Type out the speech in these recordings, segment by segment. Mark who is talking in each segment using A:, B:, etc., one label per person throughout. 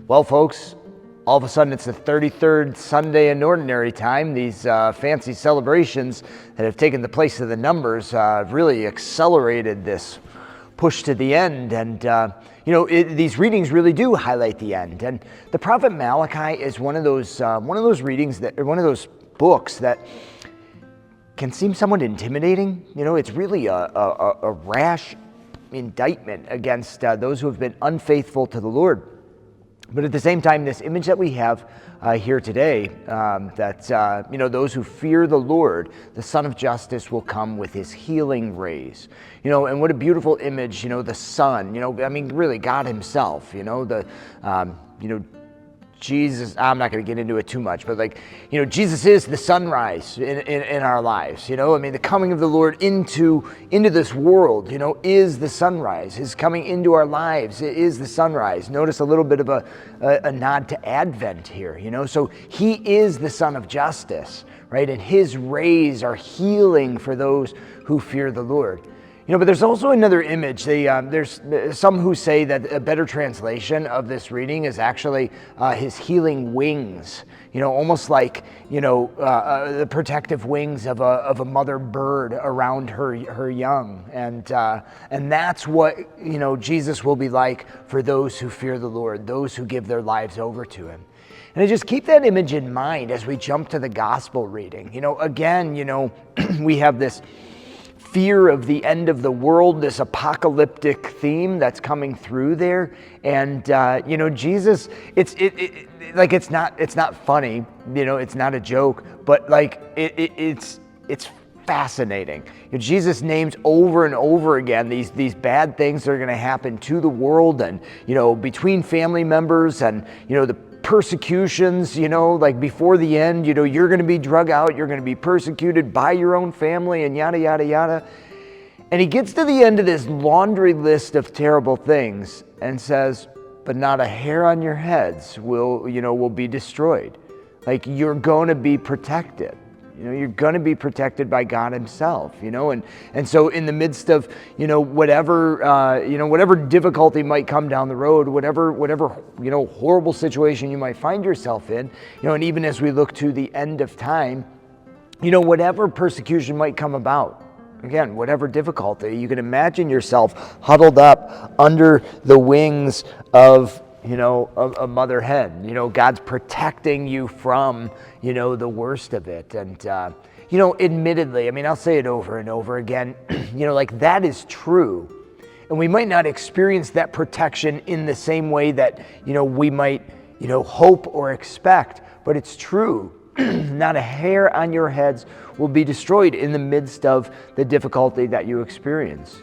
A: Well, folks, all of a sudden it's the 33rd Sunday in Ordinary Time. These fancy celebrations that have taken the place of the numbers really accelerated this push to the end. And, these readings really do highlight the end. And the prophet Malachi is one of those readings that, or one of those books that can seem somewhat intimidating. It's really a rash indictment against those who have been unfaithful to the Lord. But at the same time, this image that we have here today, those who fear the Lord, the Son of Justice will come with his healing rays. And what a beautiful image, the sun, really God himself, Jesus, I'm not going to get into it too much, but Jesus is the sunrise in our lives. The coming of the Lord into this world, is the sunrise. His coming into our lives is the sunrise. Notice a little bit of a nod to Advent here, So he is the Son of Justice, right? And his rays are healing for those who fear the Lord. But there's also another image. There's some who say that a better translation of this reading is actually his healing wings. Almost like the protective wings of a mother bird around her young, and that's what Jesus will be like for those who fear the Lord, those who give their lives over to him. And I just keep that image in mind as we jump to the gospel reading. Again, we have this fear of the end of the world, this apocalyptic theme that's coming through there. And Jesus, it's not funny, it's not a joke, but it's fascinating. Jesus names over and over again these bad things that are going to happen to the world, and between family members, and the persecutions, before the end, you're going to be drug out, you're going to be persecuted by your own family, and yada, yada, yada. And he gets to the end of this laundry list of terrible things and says, but not a hair on your heads will be destroyed. You're going to be protected. You're going to be protected by God himself, and so in the midst of, whatever difficulty might come down the road, whatever, horrible situation you might find yourself in, and even as we look to the end of time, whatever persecution might come about, again, whatever difficulty, you can imagine yourself huddled up under the wings of a mother hen. God's protecting you from, the worst of it. And, admittedly, I'll say it over and over again, that is true. And we might not experience that protection in the same way that, we might, hope or expect, but it's true. Not a hair on your heads will be destroyed in the midst of the difficulty that you experience.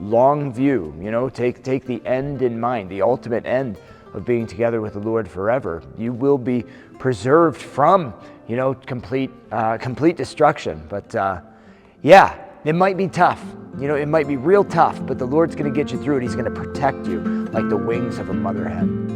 A: Long view, take the end in mind, the ultimate end of being together with the Lord forever. You will be preserved from, complete destruction. But it might be tough. It might be real tough, but the Lord's going to get you through it. He's going to protect you like the wings of a mother hen.